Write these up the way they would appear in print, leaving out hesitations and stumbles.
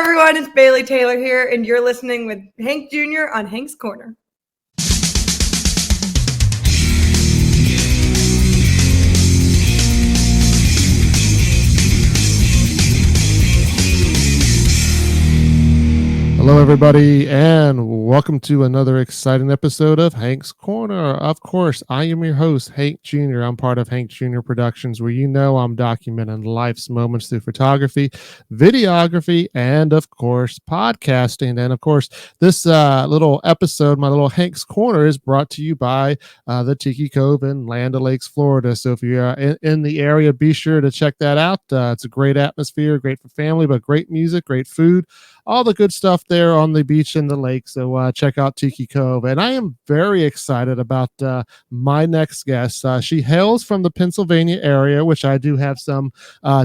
everyone, it's Bailey Taylor here, and you're listening with Hank Jr. on Hank's Corner. Hello, everybody, and welcome to another exciting episode of Hank's Corner. Of course, I am your host, Hank Jr. I'm part of Hank Jr. Productions, where I'm documenting life's moments through photography, videography, and, of course, podcasting. And, of course, this little episode, my little Hank's Corner, is brought to you by the Tiki Cove in Land O'Lakes, Florida. So if you're in the area, be sure to check that out. It's a great atmosphere, great for family, but great music, great food, all the good stuff there on the beach and the lake. So check out Tiki Cove. And I am very excited about my next guest. She hails from the Pennsylvania area, which I do have some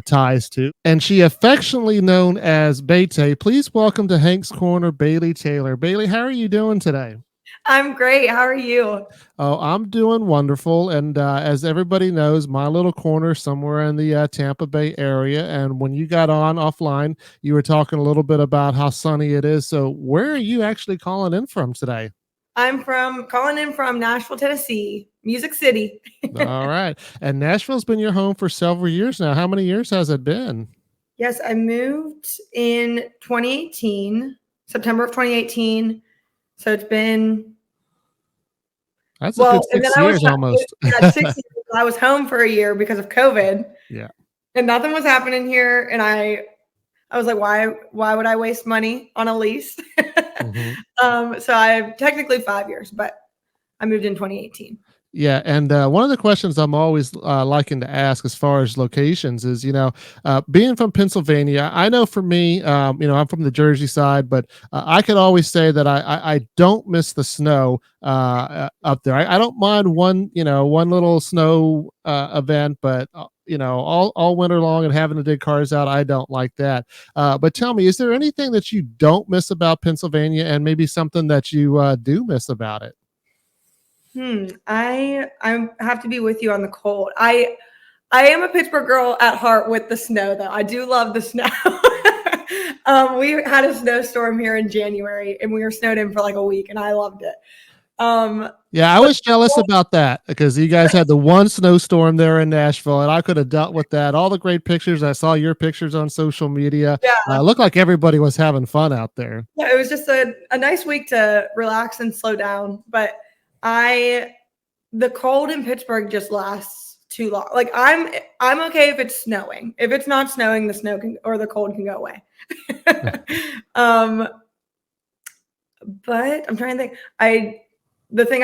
ties to. And she affectionately known as Bete. Please welcome to Hank's Corner, Bailey Taylor. Bailey, how are you doing today? I'm great. How are you? Oh, I'm doing wonderful. And as everybody knows, my little corner somewhere in the Tampa Bay area. And when you got on offline, you were talking a little bit about how sunny it is. So where are you actually calling in from today? I'm calling in from Nashville, Tennessee, Music City. All right. And Nashville's been your home for several years now. How many years has it been? Yes, I moved in 2018, September of 2018. So it's been... That's a good 6 years almost. 6 years. I was home for a year because of COVID. Yeah. And nothing was happening here. And I was like, why would I waste money on a lease? Mm-hmm. So I technically 5 years, but I moved in 2018. Yeah, and one of the questions I'm always liking to ask as far as locations is, being from Pennsylvania, I know for me, I'm from the Jersey side, but I could always say that I don't miss the snow up there. I don't mind one little snow event, but all winter long and having to dig cars out, I don't like that. But tell me, is there anything that you don't miss about Pennsylvania, and maybe something that you do miss about it? I have to be with you on the cold. I am a Pittsburgh girl at heart with the snow, though. I do love the snow. We had a snowstorm here in January, and we were snowed in for like a week, and I loved it. Yeah, I was jealous about that because you guys had the one snowstorm there in Nashville, and I could have dealt with that. All the great pictures. I saw your pictures on social media. Yeah. It looked like everybody was having fun out there. Yeah, it was just a nice week to relax and slow down. But the cold in Pittsburgh just lasts too long. Like I'm okay if it's snowing. If it's not snowing, the cold can go away. But I'm trying to think. The thing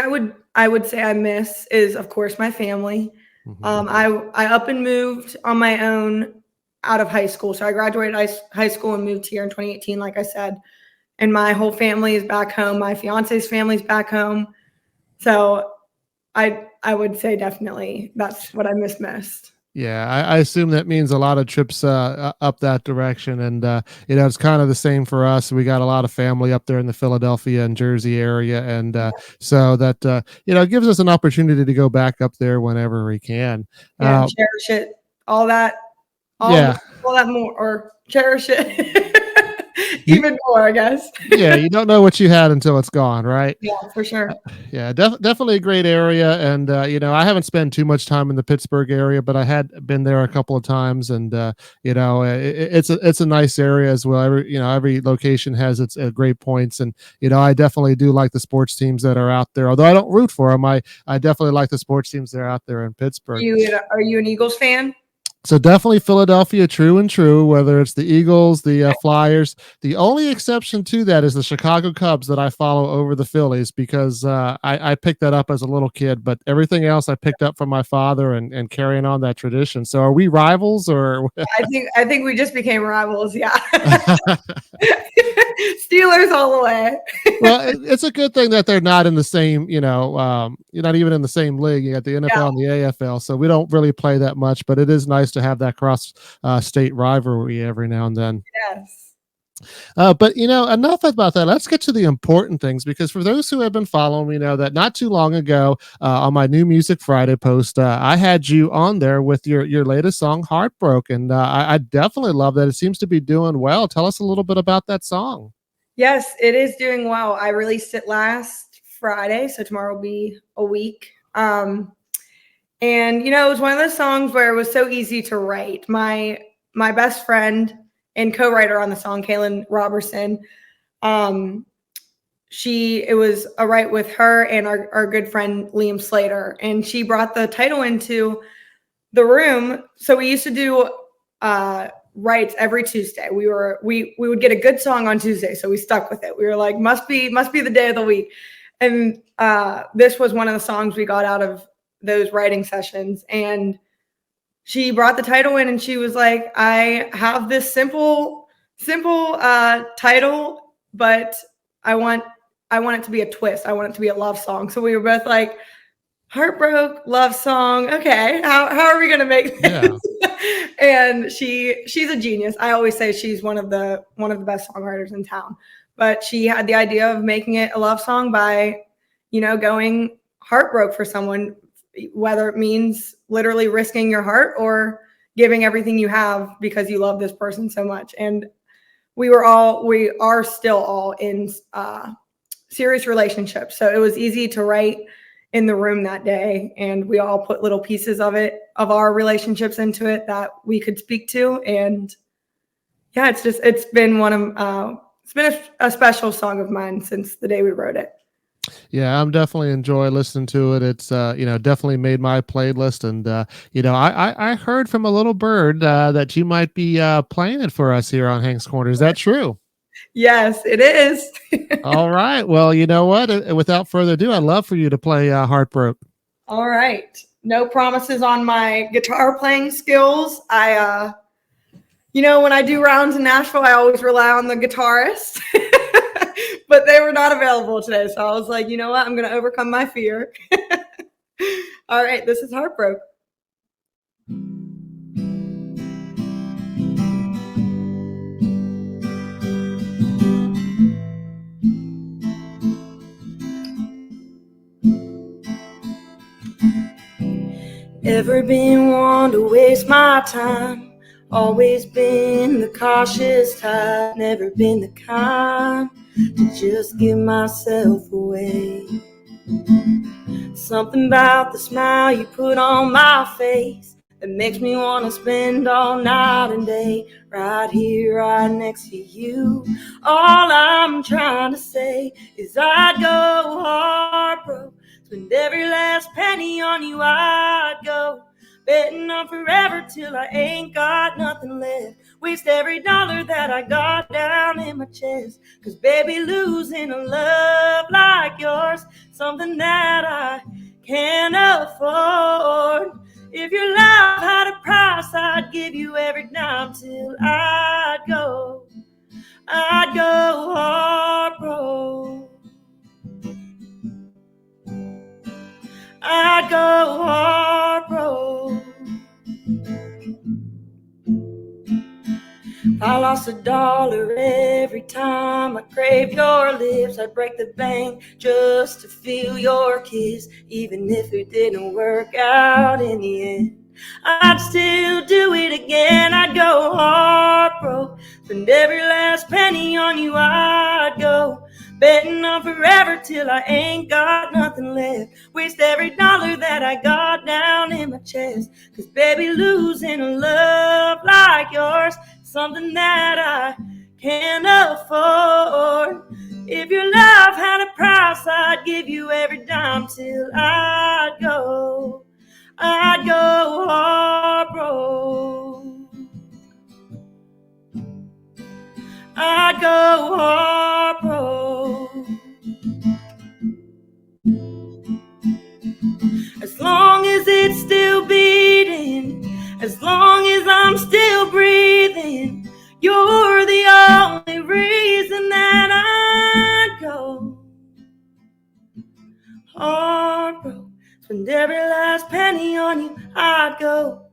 I would say I miss is, of course, my family. Mm-hmm. I up and moved on my own out of high school. So I graduated high school and moved here in 2018, like I said. And my whole family is back home. My fiance's family's back home. So I would say definitely that's what I miss most. Yeah, I assume that means a lot of trips up that direction. And, it's kind of the same for us. We got a lot of family up there in the Philadelphia and Jersey area. And so that, it gives us an opportunity to go back up there whenever we can. Yeah, cherish it. All that more, or cherish it. Even more, I guess. Yeah, you don't know what you had until it's gone, right? Yeah, for sure. Yeah, definitely a great area. And, I haven't spent too much time in the Pittsburgh area, but I had been there a couple of times. And, it's a nice area as well. Every location has its great points. And, I definitely do like the sports teams that are out there. Although I don't root for them, I definitely like the sports teams that are out there in Pittsburgh. Are you an Eagles fan? So definitely Philadelphia, true and true, whether it's the Eagles, the Flyers. The only exception to that is the Chicago Cubs that I follow over the Phillies because I picked that up as a little kid, but everything else I picked up from my father and carrying on that tradition. So are we rivals or? I think we just became rivals. Yeah. Steelers all the way. Well, it's a good thing that they're not in the same, you're not even in the same league. You got the NFL and the AFL, so we don't really play that much, but it is nice to have that cross state rivalry every now and then. Yes. But enough about that. Let's get to the important things, because for those who have been following me know that not too long ago, on my new Music Friday post, I had you on there with your latest song, "Heartbroken." I definitely love that. It seems to be doing well. Tell us a little bit about that song. Yes, it is doing well. I released it last Friday, so tomorrow will be a week. And it was one of those songs where it was so easy to write. My best friend and co-writer on the song, Kaylin Robertson, it was a write with her and our good friend Liam Slater, and she brought the title into the room. So we used to do writes every Tuesday. We would get a good song on Tuesday, so we stuck with it. We were like, must be the day of the week. And this was one of the songs we got out of those writing sessions. And she brought the title in and she was like, I have this simple title, but I want it to be a twist. I want it to be a love song. So we were both like, heartbroken love song. Okay, how are we gonna make this? Yeah. And she's a genius. I always say she's one of the best songwriters in town. But she had the idea of making it a love song by, going heartbroken for someone, whether it means literally risking your heart or giving everything you have because you love this person so much. And we are still all in serious relationships. So it was easy to write in the room that day, and we all put little pieces of our relationships into it that we could speak to. And yeah, it's been a special song of mine since the day we wrote it. Yeah, I'm definitely enjoy listening to it. It's definitely made my playlist, and I heard from a little bird that you might be playing it for us here on Hank's Corner. Is that true? Yes, it is. All right. Well, you know what? Without further ado, I'd love for you to play "Heartbroken." All right. No promises on my guitar playing skills. I, when I do rounds in Nashville, I always rely on the guitarist, but they were not available today. So I was like, you know what? I'm going to overcome my fear. All right. This is Heartbroken. Never been one to waste my time. Always been the cautious type. Never been the kind to just give myself away. Something about the smile you put on my face that makes me want to spend all night and day right here, right next to you. All I'm trying to say is I'd go heartbroken. Spend every last penny on you, I'd go. Betting on forever till I ain't got nothing left. Waste every dollar that I got down in my chest. Cause baby, losing a love like yours, something that I can't afford. If your love had a price, I'd give you every dime till I'd go heartbroken. I'd go heartbroken. I lost $1 every time I craved your lips. I'd break the bank just to feel your kiss. Even if it didn't work out in the end, I'd still do it again. I'd go heartbroken. Spend every last penny on you, I'd go. Betting on forever till I ain't got nothing left. Waste every dollar that I got down in my chest. Cause baby, losing a love like yours, something that I can't afford. If your love had a price, I'd give you every dime till I'd go heartbroken. I'd go heartbroken. As long as it's still beating, as long as I'm still breathing, you're the only reason that I'd go heartbroken. Spend every last penny on you, I'd go.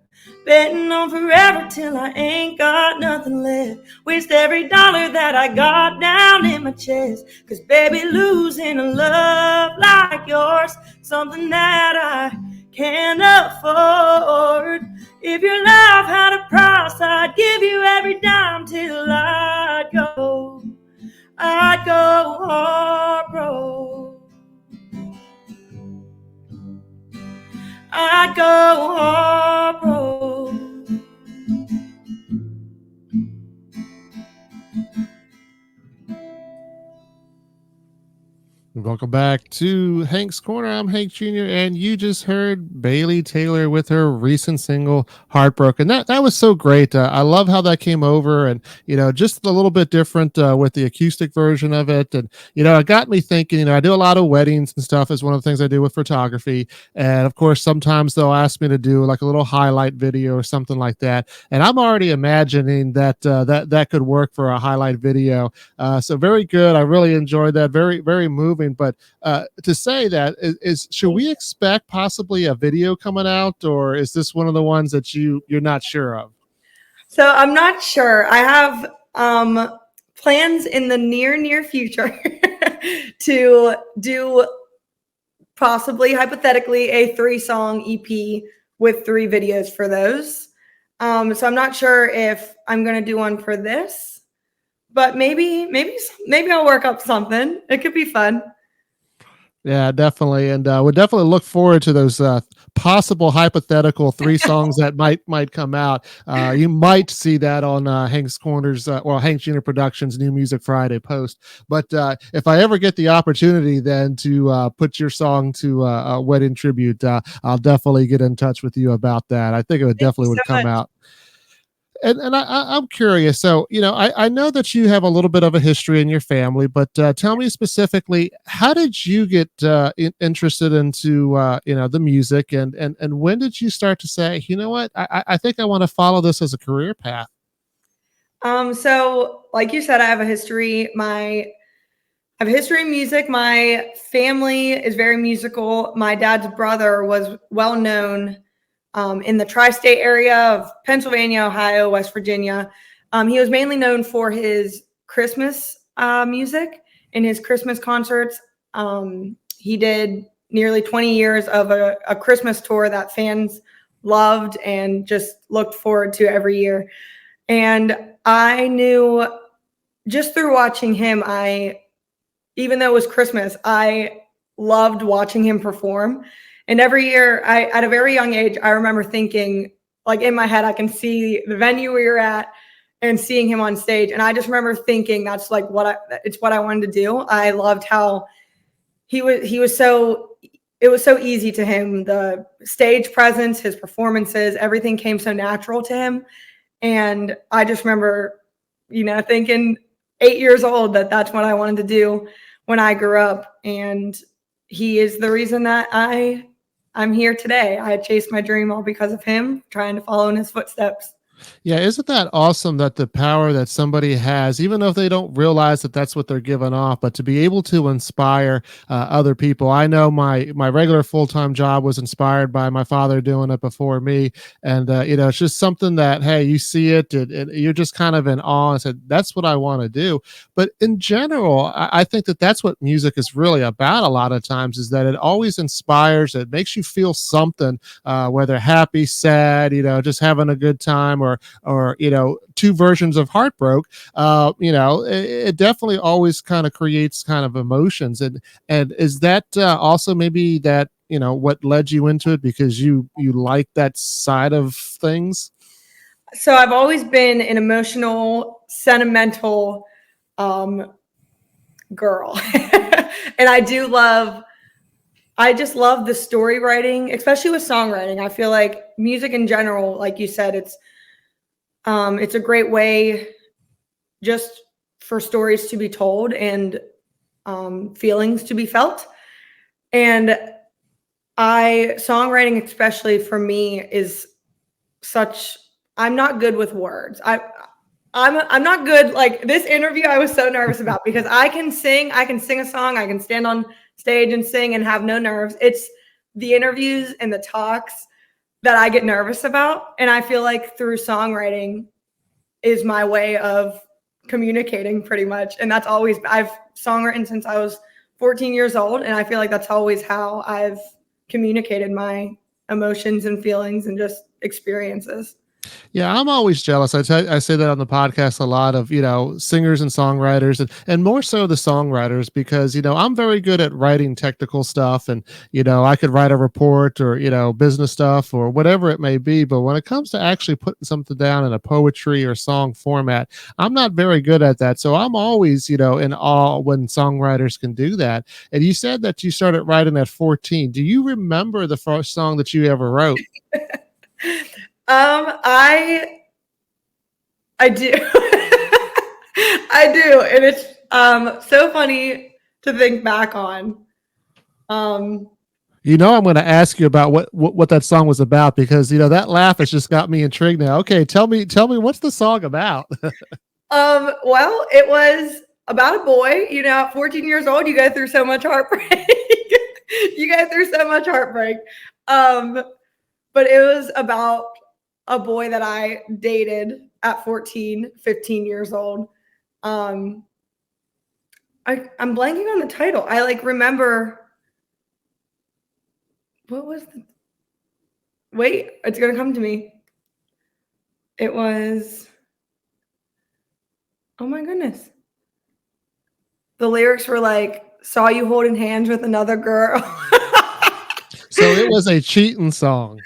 Betting on forever till I ain't got nothing left. Waste every dollar that I got down in my chest. Cause baby, losing a love like yours, something that I can't afford. If your love had a price, I'd give you every dime till I'd go heartbroken. I'd go heartbroken. Welcome back to Hank's Corner. I'm Hank Jr. and you just heard Bailey Taylor with her recent single "Heartbroken." That was so great. I love how that came over, and just a little bit different with the acoustic version of it. And it got me thinking. I do a lot of weddings and stuff as one of the things I do with photography, and of course sometimes they'll ask me to do like a little highlight video or something like that. And I'm already imagining that could work for a highlight video. So very good. I really enjoyed that. Very, very moving. But to say that should we expect possibly a video coming out, or is this one of the ones that you're not sure of? So I'm not sure. I have plans in the near future to do possibly hypothetically a 3-song EP with 3 videos for those. So I'm not sure if I'm going to do one for this, but maybe I'll work up something. It could be fun. Yeah, definitely. And we'll definitely look forward to those possible hypothetical 3 songs that might come out. You might see that on Hank's Corners, Hank Jr. Productions New Music Friday post. But if I ever get the opportunity then to put your song to a wedding tribute, I'll definitely get in touch with you about that. I think it definitely would come out. And I'm curious. So, I know that you have a little bit of a history in your family, but tell me specifically, how did you get interested into, the music, and when did you start to say, you know what, I think I want to follow this as a career path? So like you said, I have a history. I have a history in music. My family is very musical. My dad's brother was well known in the tri-state area of Pennsylvania, Ohio, West Virginia. He was mainly known for his Christmas music and his Christmas concerts. He did nearly 20 years of a Christmas tour that fans loved and just looked forward to every year. And I knew just through watching him, even though it was Christmas, I loved watching him perform. And every year, at a very young age, I remember thinking, like in my head, I can see the venue we were at and seeing him on stage. And I just remember thinking that's like it's what I wanted to do. I loved how it was so easy to him. The stage presence, his performances, everything came so natural to him. And I just remember, thinking 8 years old that's what I wanted to do when I grew up. And he is the reason that I'm here today. I chased my dream all because of him, trying to follow in his footsteps. Yeah, isn't that awesome that the power that somebody has, even if they don't realize that that's what they're giving off, but to be able to inspire other people. I know my regular full-time job was inspired by my father doing it before me, and it's just something that, hey, you see it and you're just kind of in awe and said, that's what I want to do. But in general, I think that that's what music is really about. A lot of times is that it always inspires. It makes you feel something, whether happy, sad, just having a good time, or 2 versions of heartbroken. It definitely always kind of creates kind of emotions. And is that also maybe that what led you into it, because you like that side of things? So I've always been an emotional, sentimental girl. And I just love the story writing, especially with songwriting. I feel like music in general, like you said, it's a great way just for stories to be told and feelings to be felt. And songwriting, especially for me, is I'm not good with words. I'm not good. Like this interview, I was so nervous about, because I can sing a song, I can stand on stage and sing and have no nerves. It's the interviews and the talks that I get nervous about. And I feel like through songwriting is my way of communicating pretty much. And that's always, I've songwritten since I was 14 years old. And I feel like that's always how I've communicated my emotions and feelings and just experiences. Yeah, I'm always jealous. I say that on the podcast a lot of, singers and songwriters and more so the songwriters because, I'm very good at writing technical stuff and, I could write a report or, business stuff or whatever it may be. But when it comes to actually putting something down in a poetry or song format, I'm not very good at that. So I'm always, in awe when songwriters can do that. And you said that you started writing at 14. Do you remember the first song that you ever wrote? I do. I do. And it's so funny to think back on. I'm going to ask you about what that song was about because, that laugh has just got me intrigued now. Okay. Tell me what's the song about? Well, it was about a boy, at 14 years old, you go through so much heartbreak. But it was about a boy that I dated at 14, 15 years old. I'm blanking on the title. I remember what was wait, it's going to come to me. It was, oh my goodness. The lyrics were saw you holding hands with another girl. So it was a cheating song.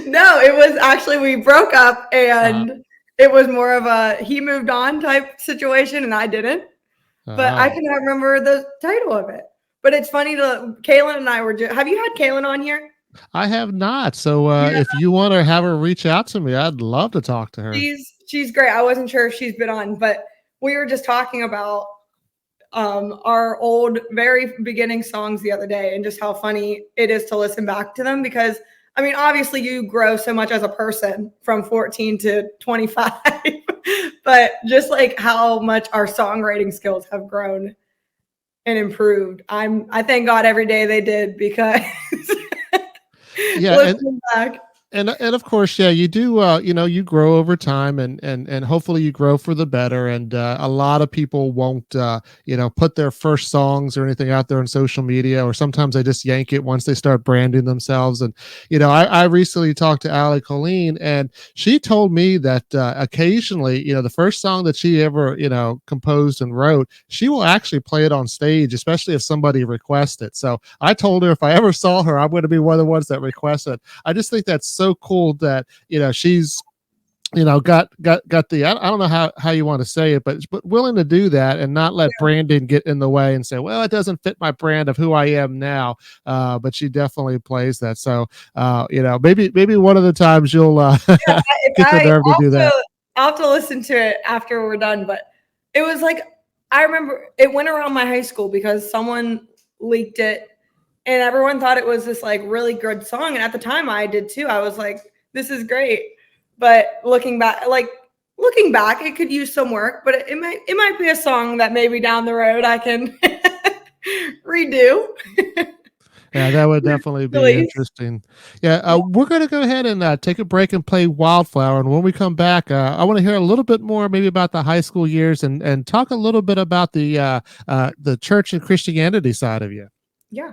No, it was actually, we broke up and it was more of a he moved on type situation and I didn't. But I cannot remember the title of it. But it's funny Kaylin and I have you had Kaylin on here? I have not. So if you want to have her reach out to me, I'd love to talk to her. She's great. I wasn't sure if she's been on, but we were just talking about our old, very beginning songs the other day and just how funny it is to listen back to them because obviously you grow so much as a person from 14 to 25, but just how much our songwriting skills have grown and improved. I thank God every day they did because listening back. And of course, yeah, you do, you grow over time and hopefully you grow for the better. And a lot of people won't, put their first songs or anything out there on social media, or sometimes they just yank it once they start branding themselves. And, I recently talked to Allie Colleen and she told me that occasionally, the first song that she ever, composed and wrote, she will actually play it on stage, especially if somebody requests it. So I told her if I ever saw her, I'm going to be one of the ones that request it. I just think that's so cool that she's got the I don't know how you want to say it, but willing to do that and not let branding get in the way and say, well, it doesn't fit my brand of who I am now. But she definitely plays that. So maybe one of the times you'll get the nerve to do that. I'll have to listen to it after we're done. But it was I remember it went around my high school because someone leaked it. And everyone thought it was this really good song. And at the time I did too. I was like, this is great. But looking back, it could use some work, but it might be a song that maybe down the road I can redo. Yeah, that would definitely be interesting. Yeah, we're going to go ahead and take a break and play Wildflower. And when we come back, I want to hear a little bit more maybe about the high school years and talk a little bit about the church and Christianity side of you. Yeah.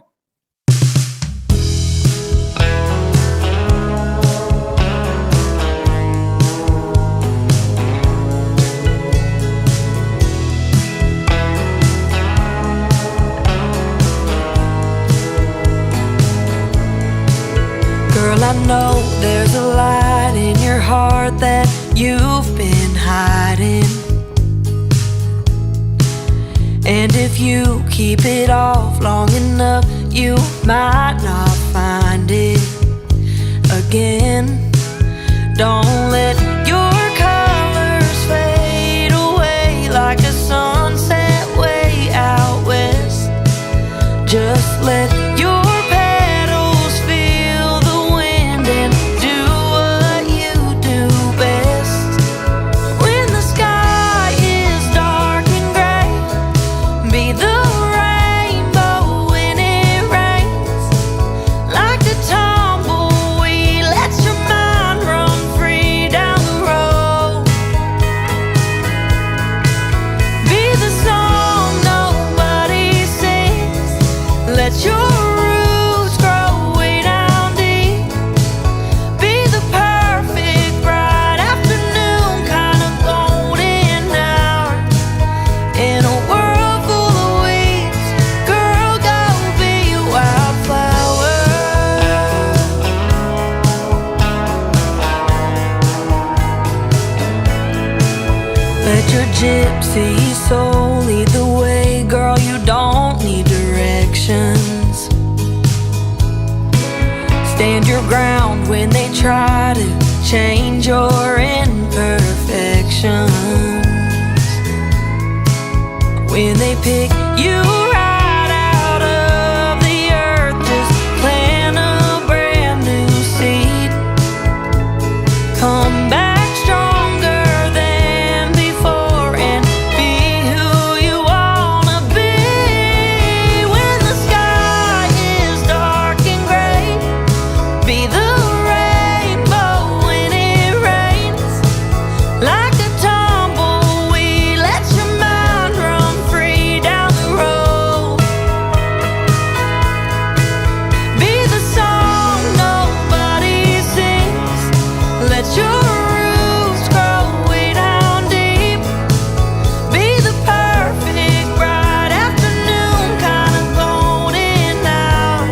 Girl, I know there's a light in your heart that you've been hiding. And if you keep it off long enough, you might not find it again. Don't let your colors fade away like a sunset way out west. Just let your tumble Let your roots grow way down deep. Be the perfect bright afternoon, kind of golden hour. In a world full of weeds, girl, go be a wildflower. Let your gypsy soul lead the way, girl, you don't need directions. Stand your ground when they try to change your imperfections. When they pick you right out of the earth, just plant a brand new seed. Come back stronger than before and be who you wanna be. When the sky is dark and gray, be the rainbow when it rains. Like a tumbleweed, let your mind run free down the road. Be the song nobody sings. Let your roots grow way down deep. Be the perfect bright afternoon, kind of golden hour.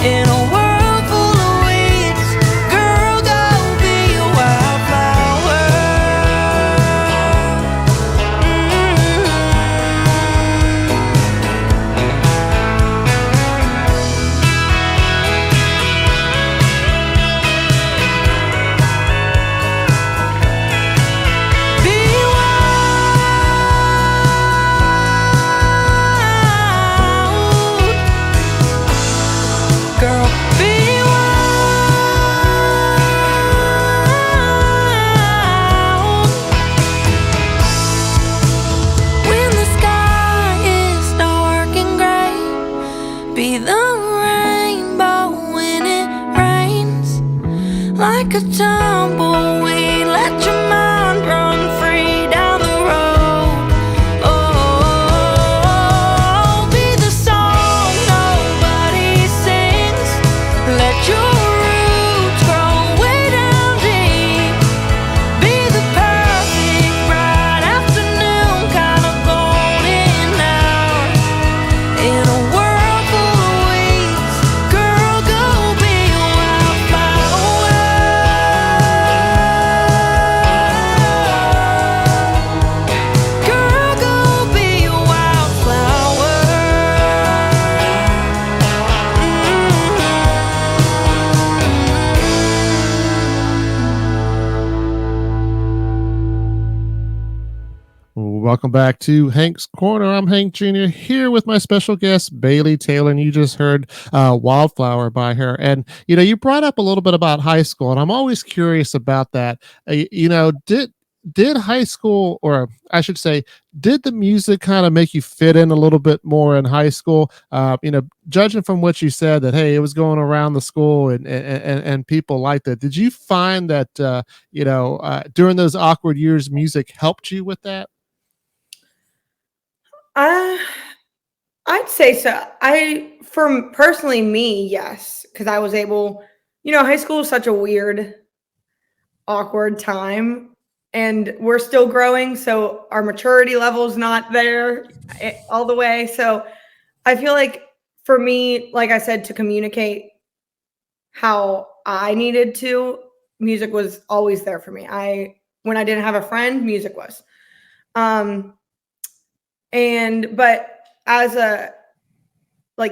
In a world full of weeds, girl, go be a wildflower. Be wild, girl, be wild. When the sky is dark and gray, be the rainbow when it rains. Like a tumbleweed, let your mind run free down the road. Oh, be the song nobody sings. Let your roots grow way down deep. Be the perfect bright afternoon, kind of golden hour. In a world full of weeds, girl, go be a wildflower. Girl, go be a wildflower. Welcome back to Hank's Corner. I'm Hank Jr. here with my special guest, Bailey Taylor, and you just heard Wildflower by her. And, you brought up a little bit about high school, and I'm always curious about that. Did high school, or I should say, did the music kind of make you fit in a little bit more in high school? Judging from what you said that, hey, it was going around the school and people liked it. Did you find that, during those awkward years, music helped you with that? I'd say so. For personally me, yes, because I was able, high school is such a weird, awkward time, and we're still growing, so our maturity level is not there all the way. So I feel like for me, like I said, to communicate how I needed to, music was always there for me. When I didn't have a friend, music was. But as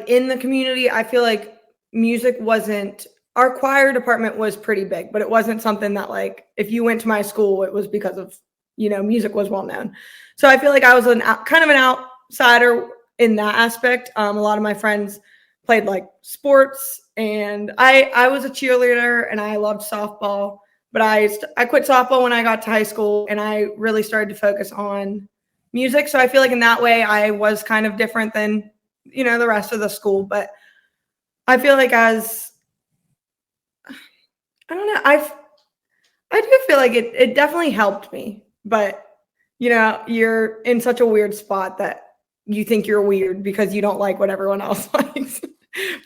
in the community, I feel like music wasn't, our choir department was pretty big, but it wasn't something that if you went to my school, it was because of, music was well known. So I feel like I was kind of an outsider in that aspect. A lot of my friends played sports, and I was a cheerleader and I loved softball, but I quit softball when I got to high school, and I really started to focus on music. So I feel like in that way I was kind of different than, the rest of the school. But I feel like I don't know, I do feel like it definitely helped me. But, you're in such a weird spot that you think you're weird because you don't like what everyone else likes,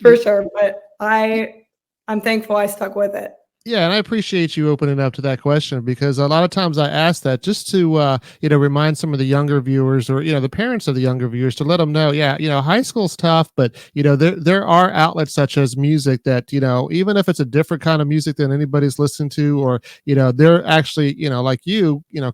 for sure. But I'm thankful I stuck with it. Yeah, and I appreciate you opening up to that question, because a lot of times I ask that just to remind some of the younger viewers, or the parents of the younger viewers, to let them know, high school's tough, but there are outlets such as music that even if it's a different kind of music than anybody's listening to, or they're actually like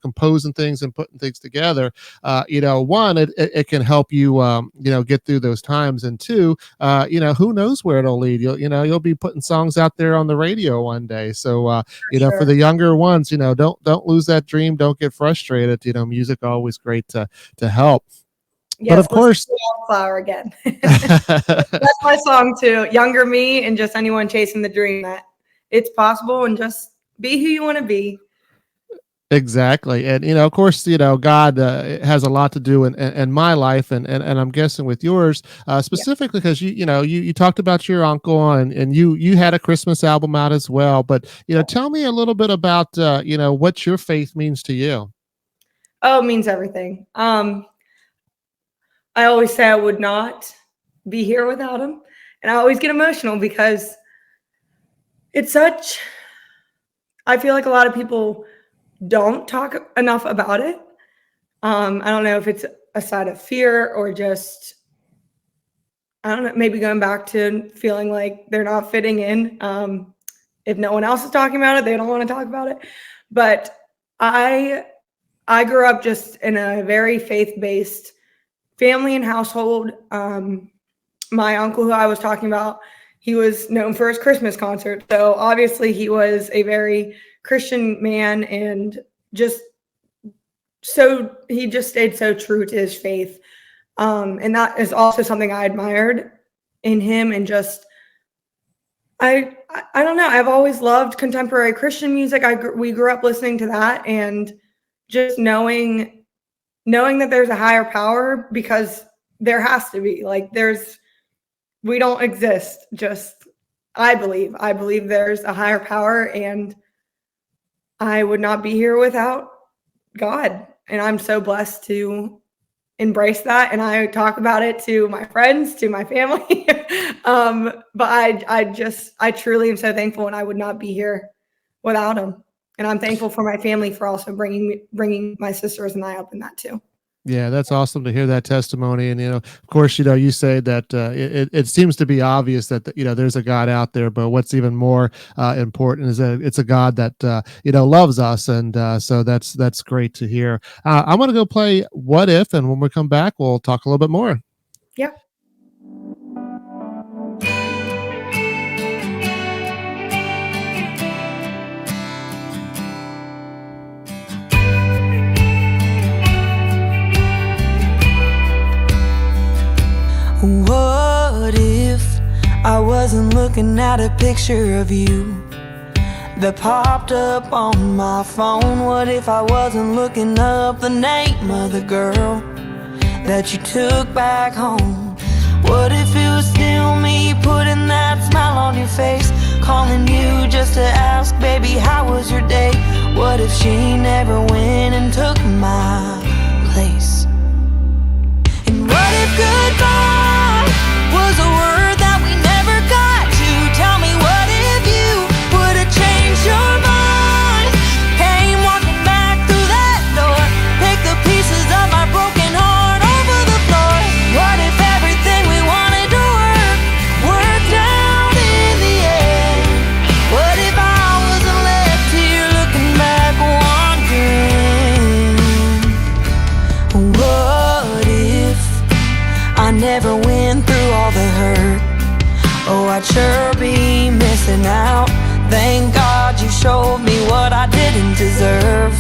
composing things and putting things together. One, it can help you get through those times, and two, who knows where it'll lead. You'll be putting songs out there on the radio one day. So Sure. for the younger ones, don't lose that dream. Don't get frustrated. Music always great to help. Yes, but of course, Wildflower again. That's my song too. Younger me, and just anyone chasing the dream that it's possible, and just be who you want to be. Exactly. And, of course, God has a lot to do in my life, and I'm guessing with yours, specifically because you talked about your uncle, and you had a Christmas album out as well. But, tell me a little bit about, what your faith means to you. Oh, it means everything. I always say I would not be here without him. And I always get emotional because I feel like a lot of people don't talk enough about it. I don't know if it's a side of fear, or just, I don't know, maybe going back to feeling like they're not fitting in. If no one else is talking about it, they don't want to talk about it. But I grew up just in a very faith-based family and household. My uncle, who I was talking about, he was known for his Christmas concert. So obviously he was a very Christian man, and he just stayed so true to his faith. And that is also something I admired in him. And just, I don't know, I've always loved contemporary Christian music. We grew up listening to that, and just knowing that there's a higher power, because there has to be. Like, we don't exist. Just, I believe there's a higher power, and I would not be here without God. And I'm so blessed to embrace that. And I talk about it to my friends, to my family. But I truly am so thankful, and I would not be here without him. And I'm thankful for my family for also bringing my sisters and I up in that too. Yeah, that's awesome to hear that testimony. And, of course, you say that it seems to be obvious that, there's a God out there, but what's even more important is that it's a God that, loves us. And so that's great to hear. I'm going to go play What If, and when we come back, we'll talk a little bit more. Yeah. What if I wasn't looking at a picture of you that popped up on my phone? What if I wasn't looking up the name of the girl that you took back home? What if it was still me putting that smile on your face, calling you just to ask, baby, how was your day? What if she never went and took my place? And what if goodbye was a word that we never got to? Tell me, what if you would have changed your mind? Came walking back through that door, pick the pieces of my broken heart over the floor. What if everything we wanted to worked out in the end? What if I wasn't left here looking back, wondering? What if I never went through all the hurt? Oh, I'd sure be missing out. Thank God you showed me what I didn't deserve.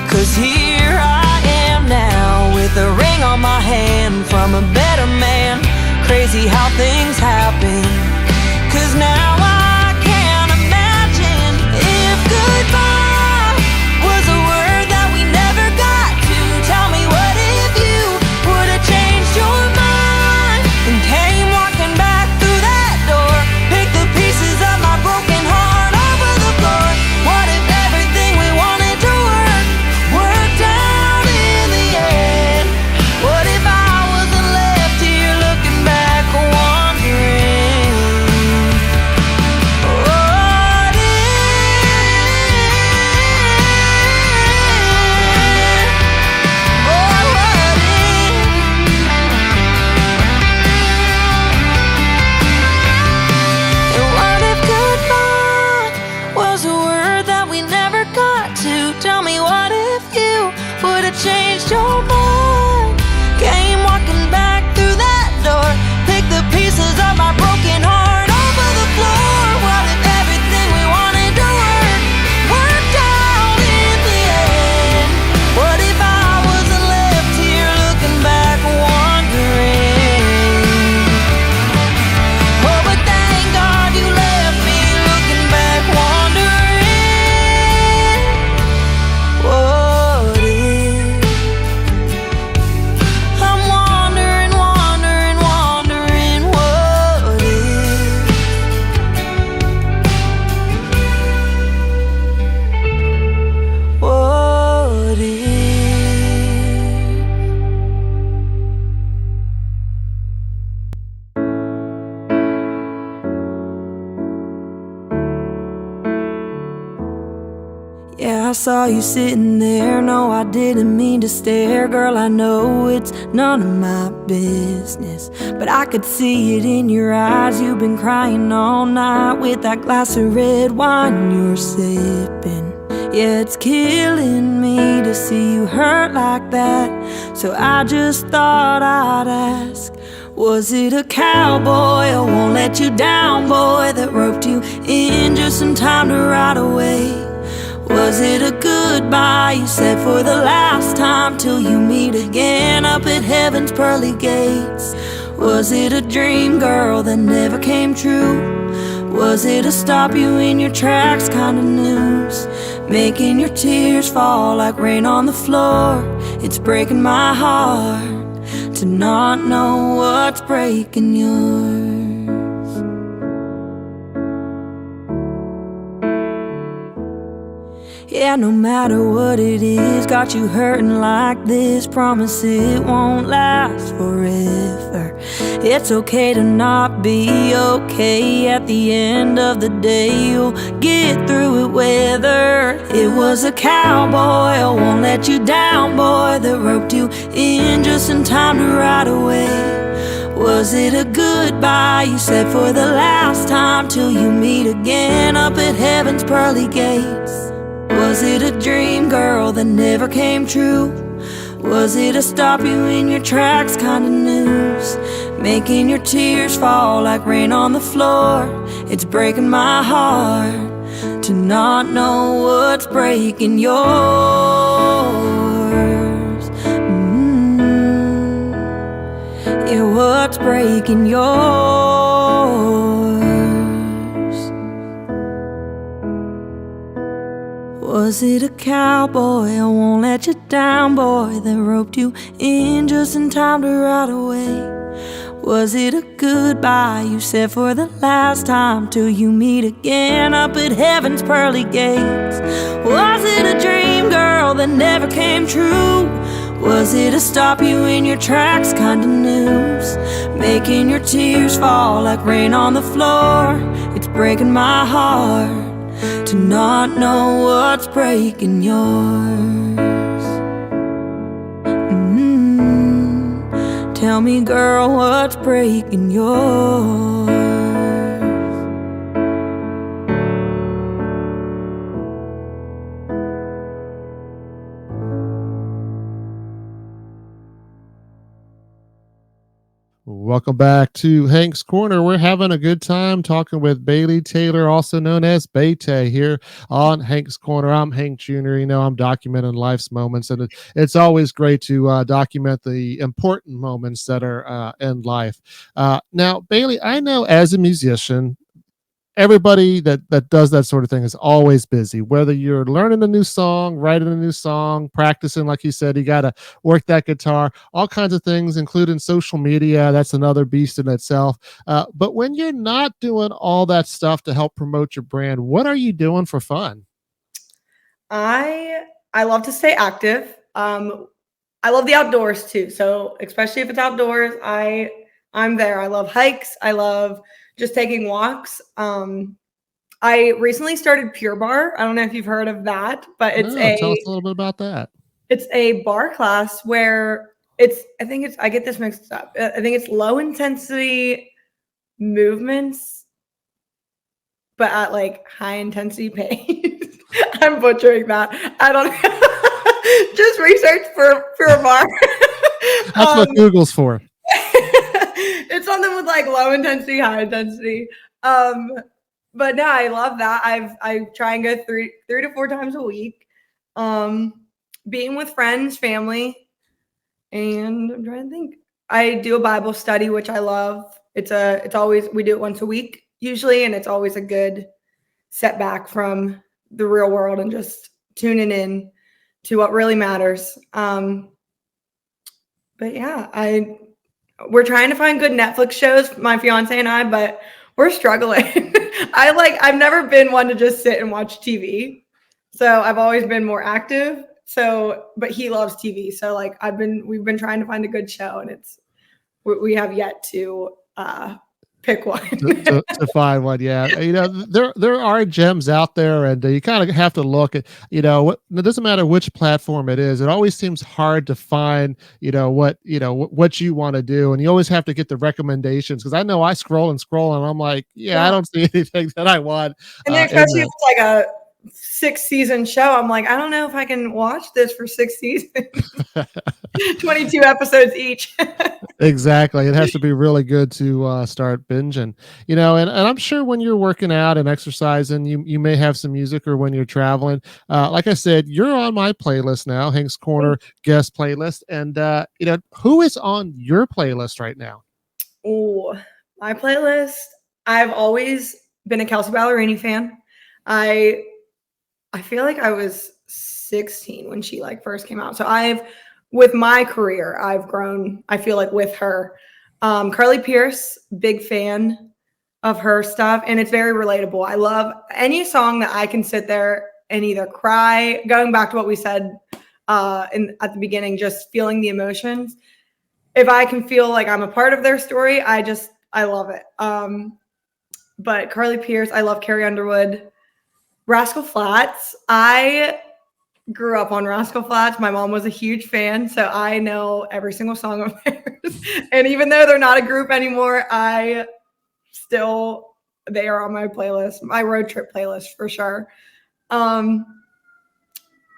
'Cause here I am now, with a ring on my hand from a better man. Crazy how things happen. 'Cause now I can't imagine if goodbye was a word that we never got to. Tell me, what if you would have changed your mind and came walking back through that door, pick the pieces of my broken heart over the floor? What if everything we wanted to worked out in the end? What if I saw you sitting there. No, I didn't mean to stare. Girl, I know it's none of my business, but I could see it in your eyes. You've been crying all night with that glass of red wine you're sipping. Yeah, it's killing me to see you hurt like that. So I just thought I'd ask, was it a cowboy, or won't let you down boy, that roped you in just in time to ride away? Was it a goodbye you said for the last time, till you meet again up at heaven's pearly gates? Was it a dream, girl, that never came true? Was it a stop you in your tracks kind of news, making your tears fall like rain on the floor? It's breaking my heart to not know what's breaking yours. Yeah, no matter what it is, got you hurting like this. Promise it won't last forever. It's okay to not be okay. At the end of the day, you'll get through it whether it was a cowboy or won't let you down boy that roped you in just in time to ride away. Was it a goodbye you said for the last time, till you meet again up at heaven's pearly gates? Was it a dream, girl, that never came true? Was it a stop you in your tracks kind of news, making your tears fall like rain on the floor? It's breaking my heart to not know what's breaking yours. Yeah, what's breaking yours? Was it a cowboy, I won't let you down boy, that roped you in just in time to ride away? Was it a goodbye you said for the last time, till you meet again up at heaven's pearly gates? Was it a dream, girl, that never came true? Was it a stop you in your tracks kind of news, making your tears fall like rain on the floor? It's breaking my heart to not know what's breaking yours. Tell me, girl, what's breaking yours? Welcome back to Hank's Corner. We're having a good time talking with Bailey Taylor, also known as Baytay, here on Hank's Corner. I'm Hank Jr. You know, I'm documenting life's moments, and it's always great to document the important moments that are in life. Now, Bailey, I know as a musician, everybody that does that sort of thing is always busy, whether you're learning a new song, writing a new song, practicing, like you said, you got to work that guitar, all kinds of things, including social media. That's another beast in itself. But when you're not doing all that stuff to help promote your brand, what are you doing for fun? I love to stay active. I love the outdoors too. So especially if it's outdoors, I'm there. I love hikes. I love just taking walks. I recently started Pure Barre. I don't know if you've heard of that, but Tell us a little bit about that. It's a bar class where I get this mixed up. I think it's low intensity movements, but at like high intensity pace. I'm butchering that. I don't know. Just research for Pure Barre. That's what Google's for. It's something with like low intensity, high intensity. But no, I love that. I try and go three to four times a week. Being with friends, family, and I'm trying to think. I do a Bible study, which I love. It's always, we do it once a week usually, and it's always a good setback from the real world and just tuning in to what really matters. But yeah, we're trying to find good Netflix shows, my fiance and I, but we're struggling. I've never been one to just sit and watch TV. So I've always been more active. So, but he loves TV. So like we've been trying to find a good show, and we have yet to pick one. to find one. Yeah, there are gems out there, and you kind of have to look at it doesn't matter which platform it is. It always seems hard to find what you want to do, and you always have to get the recommendations, because I know I scroll and I'm like, I don't see anything that I want. And then especially if it's like a 6-season show, I'm like, I don't know if I can watch this for 6 seasons. 22 episodes each. Exactly. It has to be really good to start binging, and I'm sure when you're working out and exercising, you may have some music, or when you're traveling. Like I said, you're on my playlist now, Hank's Corner guest playlist. And, who is on your playlist right now? Oh, my playlist. I've always been a Kelsea Ballerini fan. I feel like I was 16 when she first came out. So with my career, I've grown, I feel like, with her. Carly Pearce, big fan of her stuff, and it's very relatable. I love any song that I can sit there and either cry, going back to what we said at the beginning, just feeling the emotions. If I can feel like I'm a part of their story, I love it. But Carly Pearce, I love Carrie Underwood. Rascal Flatts, I grew up on Rascal Flatts. My mom was a huge fan, so I know every single song of theirs. And even though they're not a group anymore, they are on my playlist, my road trip playlist for sure. But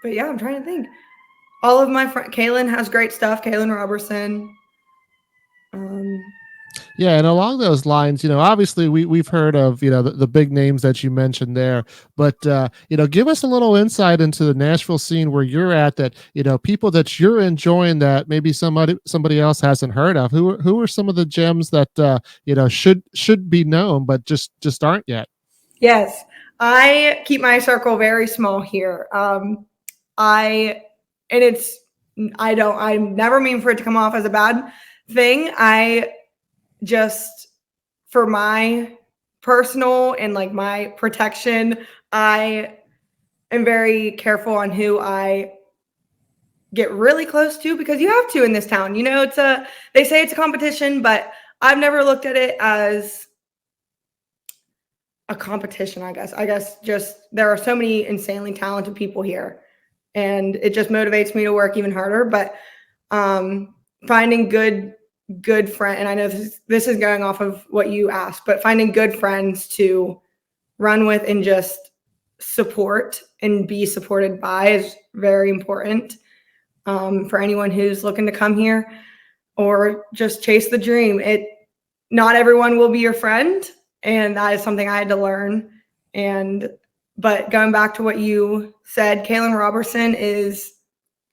yeah, I'm trying to think. All of my friends, Kaylin has great stuff. Kaylin Robertson. Yeah, and along those lines, obviously we've heard of, the big names that you mentioned there, but give us a little insight into the Nashville scene where you're at, that, people that you're enjoying that maybe somebody else hasn't heard of. Who are some of the gems that should be known but just aren't yet? Yes, I keep my circle very small here. I never mean for it to come off as a bad thing. I just, for my personal and my protection, I am very careful on who I get really close to, because you have to in this town. They say it's a competition, but I've never looked at it as a competition. I guess just there are so many insanely talented people here, and it just motivates me to work even harder. But finding good friend, and I know this is going off of what you asked, but finding good friends to run with and just support and be supported by is very important for anyone who's looking to come here or just chase the dream. Not everyone will be your friend, and that is something I had to learn. But going back to what you said, Kaylin Robertson is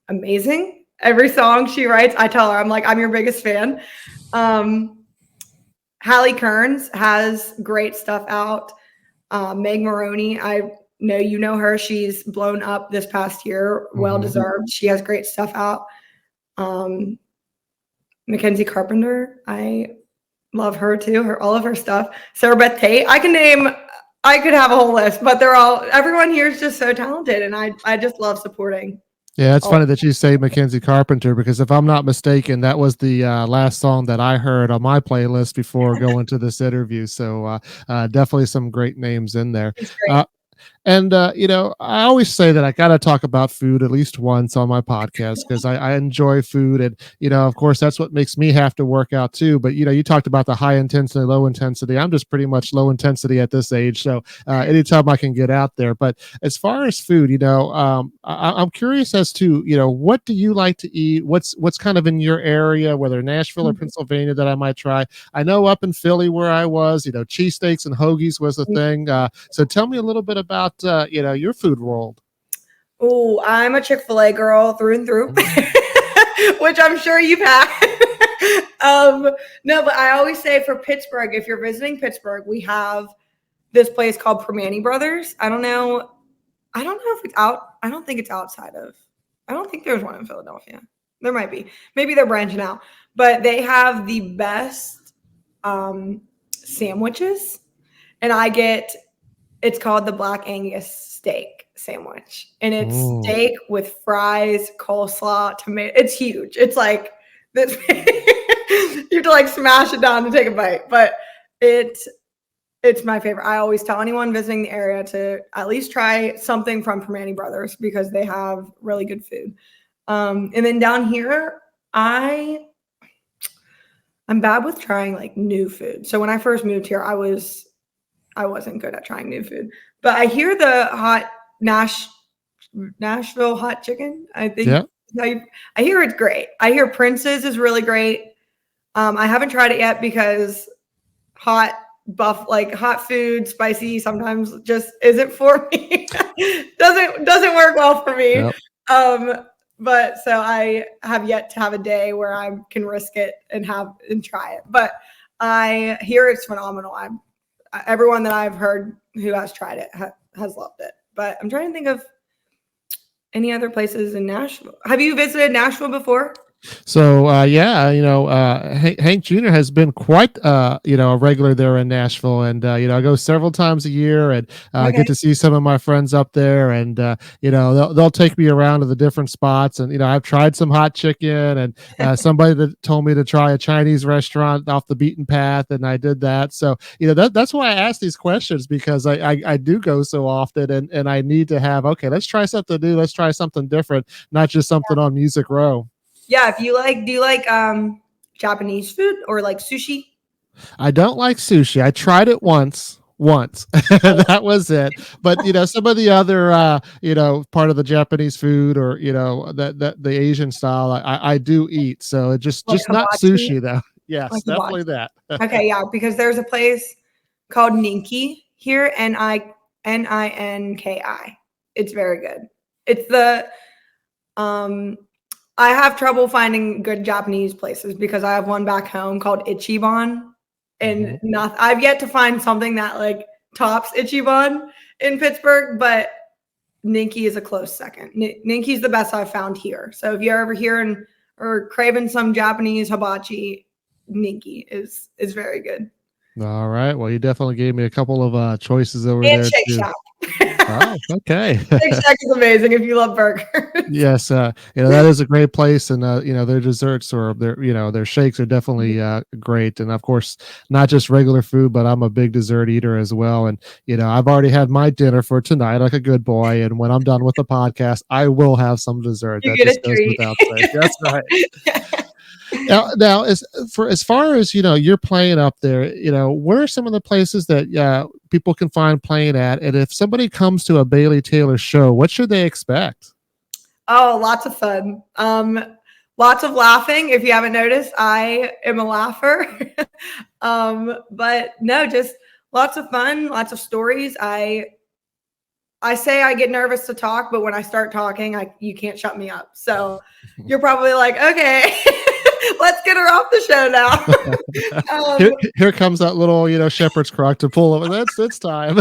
amazing. Every song she writes, I tell her, I'm like, I'm your biggest fan. Hallie Kearns has great stuff out. Meg Maroney, I know you know her. She's blown up this past year. Well-deserved. She has great stuff out. Mackenzie Carpenter, I love her too. All of her stuff. Sarah Beth Tate, I could have a whole list, but everyone here is just so talented, and I just love supporting. Yeah, it's funny that you say Mackenzie Carpenter, because if I'm not mistaken, that was the last song that I heard on my playlist before going to this interview. So definitely some great names in there. And, I always say that I got to talk about food at least once on my podcast, because I enjoy food. And, of course, that's what makes me have to work out too. But, you talked about the high intensity, low intensity. I'm just pretty much low intensity at this age. So anytime I can get out there. But as far as food, I'm curious as to, what do you like to eat? What's kind of in your area, whether Nashville or Pennsylvania, that I might try? I know up in Philly where I was, cheesesteaks and hoagies was the thing. So tell me a little bit about your food world. Oh, I'm a Chick-fil-A girl through and through, which I'm sure you've had. No, but I always say for Pittsburgh, if you're visiting Pittsburgh, we have this place called Primanti Brothers. I don't know if it's out. I don't think it's outside of. I don't think there's one in Philadelphia. There might be. Maybe they're branching out, but they have the best sandwiches, and it's called the Black Angus steak sandwich. And it's steak with fries, coleslaw, tomato. It's huge. It's like this. You have to smash it down to take a bite. But It's my favorite. I always tell anyone visiting the area to at least try something from Permane Brothers because they have really good food. And then down here, I'm bad with trying like new food. So when I first moved here, I wasn't good at trying new food. But I hear the Nashville hot chicken. I think Yeah. I hear it's great. I hear Prince's is really great. I haven't tried it yet because hot food, spicy sometimes just isn't for me. doesn't work well for me. Yep. But so I have yet to have a day where I can risk it and try it. But I hear it's phenomenal. Everyone that I've heard who has tried it has loved it. But I'm trying to think of any other places in Nashville. Have you visited Nashville before? So yeah, Hank Jr. has been quite a regular there in Nashville, and I go several times a year, and Okay. get to see some of my friends up there, and they'll take me around to the different spots, and I've tried some hot chicken, and somebody that told me to try a Chinese restaurant off the beaten path, and I did that. So that's why I ask these questions, because I do go so often, and I need to have, okay, let's try something new, let's try something different, not just something on Music Row. Yeah, do you like Japanese food or like sushi? I don't like sushi. I tried it once. That was it. But some of the other part of the Japanese food, or that the Asian style, I do eat. So it just not hibachi? sushi though. Yes, Like definitely that. Okay, yeah, because there's a place called Ninki here, Ninki. It's very good. It's the I have trouble finding good Japanese places because I have one back home called Ichiban, and I've yet to find something that like tops Ichiban in Pittsburgh, but Ninki is a close second. Ninki's the best I've found here. So if you're ever here or craving some Japanese hibachi, Ninki is very good. All right. Well, you definitely gave me a couple of choices over And there Shake too. Shack. Oh, okay. Shake Shack is amazing if you love burgers. Yes, that is a great place, and their desserts or their shakes are definitely great, and of course not just regular food, but I'm a big dessert eater as well, and I've already had my dinner for tonight like a good boy, and when I'm done with the podcast, I will have some dessert. You That get just a goes treat. without saying. That's right. Now, as far as you're playing up there, where are some of the places that people can find playing at, and if somebody comes to a Bailey Taylor show, what should they expect? Oh, lots of fun. Lots of laughing. If you haven't noticed, I am a laugher. But no, just lots of fun, lots of stories. I say I get nervous to talk, but when I start talking, you can't shut me up. So you're probably like, okay, let's get her off the show now. Here comes that little, shepherd's crook to pull over. It's time.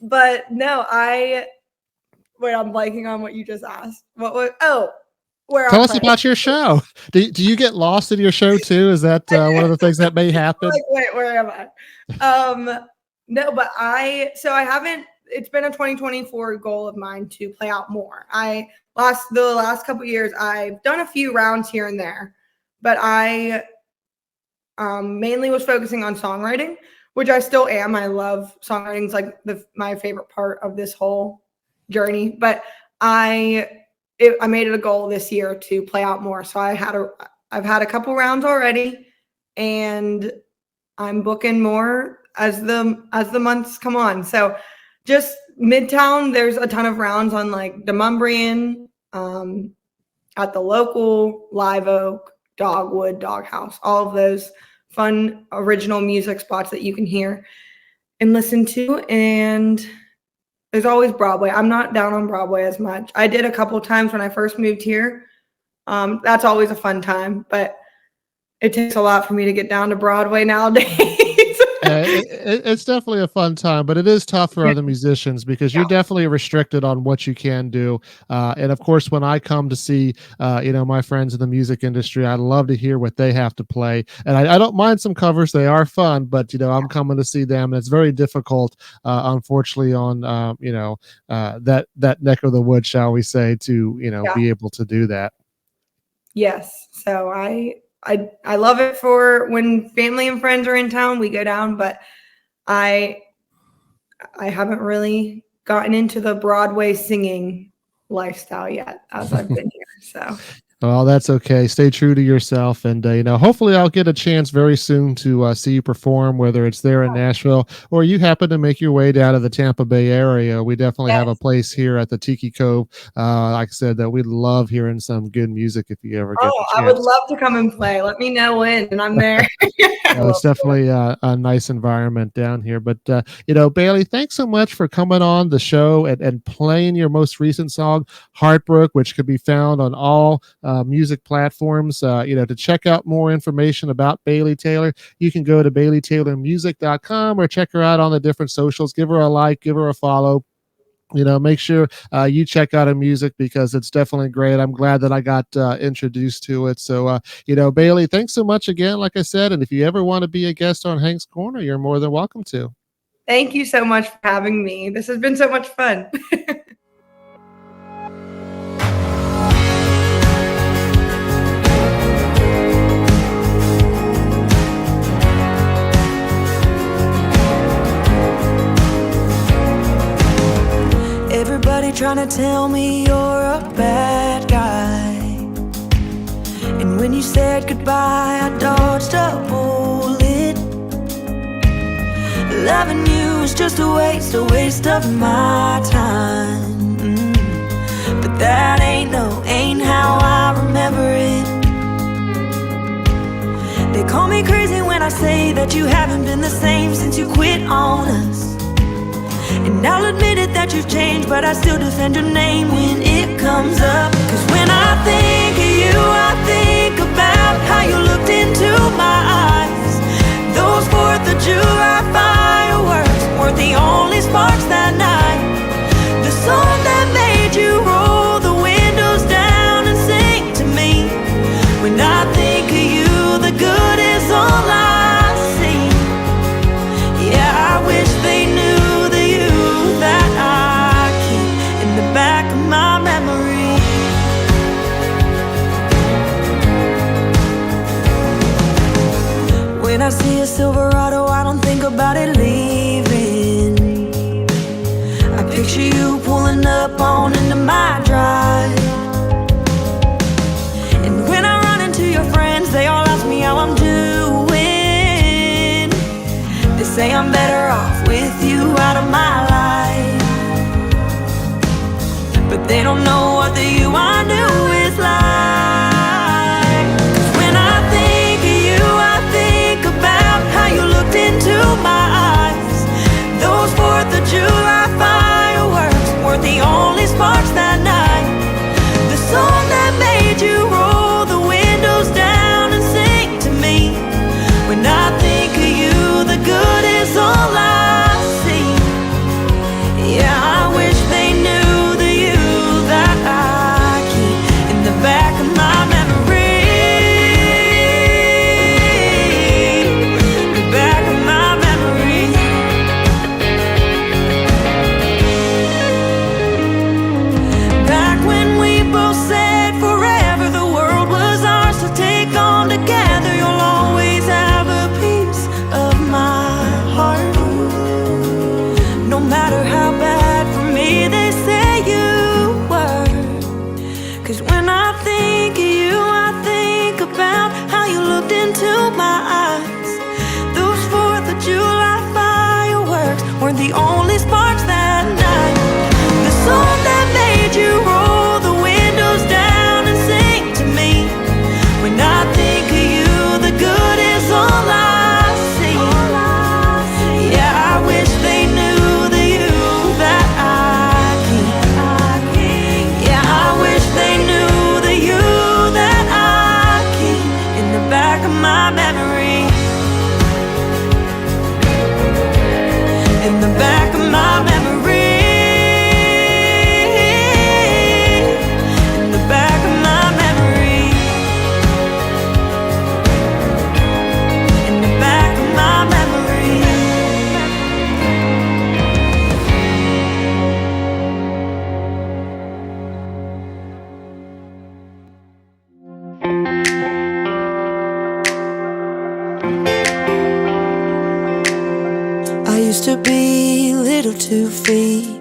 But no, wait, I'm blanking on what you just asked. Tell us about your show. Do you get lost in your show too? Is that one of the things that may happen? Like, wait, where am I? No, but I haven't. It's been a 2024 goal of mine to play out more. The last couple of years, I've done a few rounds here and there, but I mainly was focusing on songwriting, which I still am. I love songwriting. It's like my favorite part of this whole journey. But I made it a goal this year to play out more. So I've had a couple rounds already, and I'm booking more as the months come on. So just Midtown, there's a ton of rounds on like Demumbrian, at the local Live Oak, Dogwood, Doghouse, all of those fun original music spots that you can hear and listen to. And there's always Broadway. I'm not down on Broadway as much. I did a couple times when I first moved here. That's always a fun time, but it takes a lot for me to get down to Broadway nowadays. It's definitely a fun time, but it is tough for other musicians because you're definitely restricted on what you can do. And of course, when I come to see, my friends in the music industry, I love to hear what they have to play. And I don't mind some covers. They are fun, but, I'm coming to see them. And it's very difficult, unfortunately, on, that neck of the wood, shall we say, to, be able to do that. Yes. So I I love it for when family and friends are in town, we go down, but I haven't really gotten into the Broadway singing lifestyle yet as I've been here. So Well, that's okay. Stay true to yourself, and hopefully, I'll get a chance very soon to see you perform, whether it's there in Nashville or you happen to make your way down to the Tampa Bay area. We definitely have a place here at the Tiki Cove. Like I said, that we'd love hearing some good music if you ever get the I would chance. love to come and play. Let me know when, and I'm there. It's definitely a nice environment down here. But Bailey, thanks so much for coming on the show and playing your most recent song, Heartbrook, which could be found on all music platforms. To check out more information about Bailey Taylor, you can go to BaileyTaylorMusic.com or check her out on the different socials. Give her a like, give her a follow. Make sure you check out her music because it's definitely great. I'm glad that I got introduced to it. So, Bailey, thanks so much again, like I said. And if you ever want to be a guest on Hank's Corner, you're more than welcome to. Thank you so much for having me. This has been so much fun. Everybody trying to tell me you're a bad guy, and when you said goodbye I dodged a bullet. Loving you is just a waste of my time. But that ain't how I remember it. They call me crazy when I say that you haven't been the same since you quit on us. And I'll admit it that you've changed, but I still defend your name when it comes up. Cause when I think of you, I think about how you looked into my eyes. Those 4th of July fireworks weren't the only sparks that night. The song that made you roll the windows down and sing to me. When I think of you, the good is all I see. Yeah, I wish they knew that I keep in the back of my memory. When I see a Silverado, I don't think about it leaving. I picture you pulling up on into my drive. And when I run into your friends, they all ask me how I'm doing. They say I'm better off with you out of my life. But they don't know what the you I knew is like. 'Cause when I think of you, I think about how you looked into my eyes. Those 4th of July fireworks weren't the only sparks that night. The song that made you roll the windows down and sing to me. When I think of you, the good is all I see. Yeah, I wish they knew the you that I keep in the back of my memory. The back of my memory. Back when we both said forever the world was ours to take on together. You'll always have a piece of my heart. No matter how bad for me they say you were. 'Cause when I think of you, I to be little 2 feet,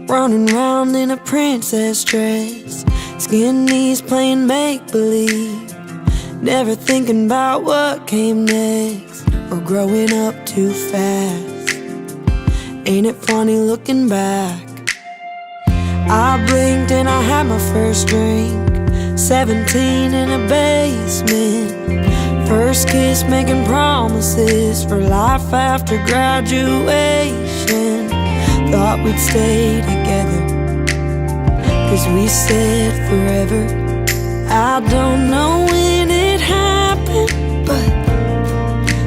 running round in a princess dress, skin knees playing make-believe, never thinking about what came next, or growing up too fast. Ain't it funny looking back? I blinked and I had my first drink, 17 in a basement, first kiss making promises for life after graduation. Thought we'd stay together, 'cause we said forever. I don't know when it happened, but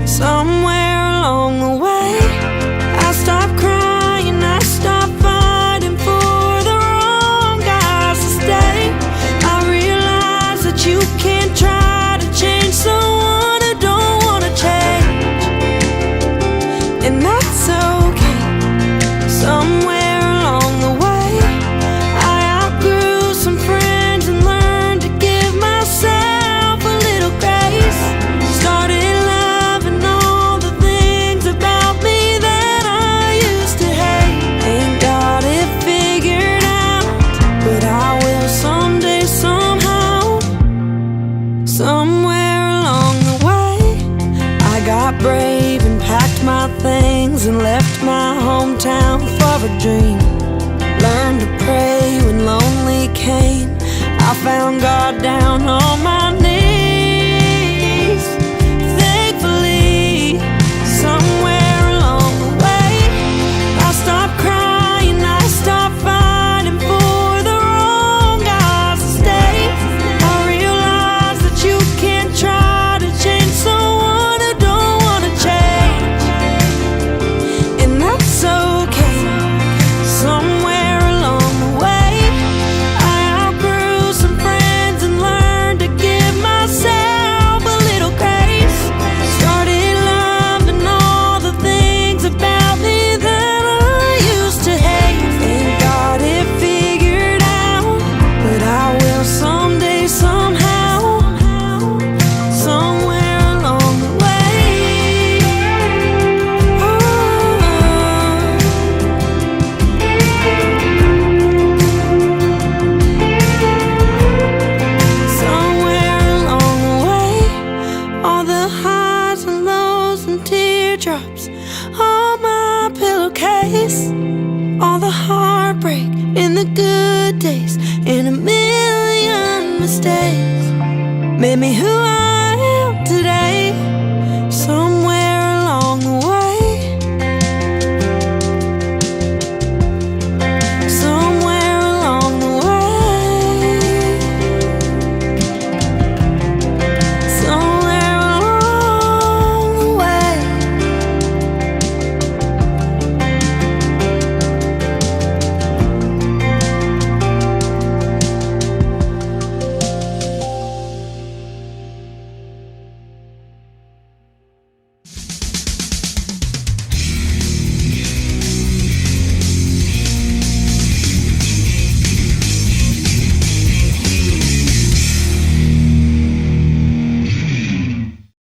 somewhere along the way I stopped crying, I stopped fighting for the wrong guys to stay. I realized that you can't try to change someone who don't wanna change, and that's okay. Somewhere along the way I outgrew some friends and learned to give myself a little grace. Started loving all the things about me that I used to hate. Ain't got it figured out, but I will someday, somehow. Somewhere along the way I got brave and packed my things and left my hometown for a dream. Learned to pray when lonely came. I found God down on my knees. Thankfully, somewhere along the way I stopped crying, I stopped fighting for the wrong guys to stay. I realized that you can't try to change someone who don't wanna change, and that's okay. Somewhere along the way I outgrew some friends and learned to give myself a little grace. Started loving all the things about me that I used to hate. Ain't got it figured out, but I will someday, somehow. Somewhere along the way. Somewhere along the way, all the highs and lows and teardrops on my pillowcase, all the heartbreak in the good days and a million mistakes made me who I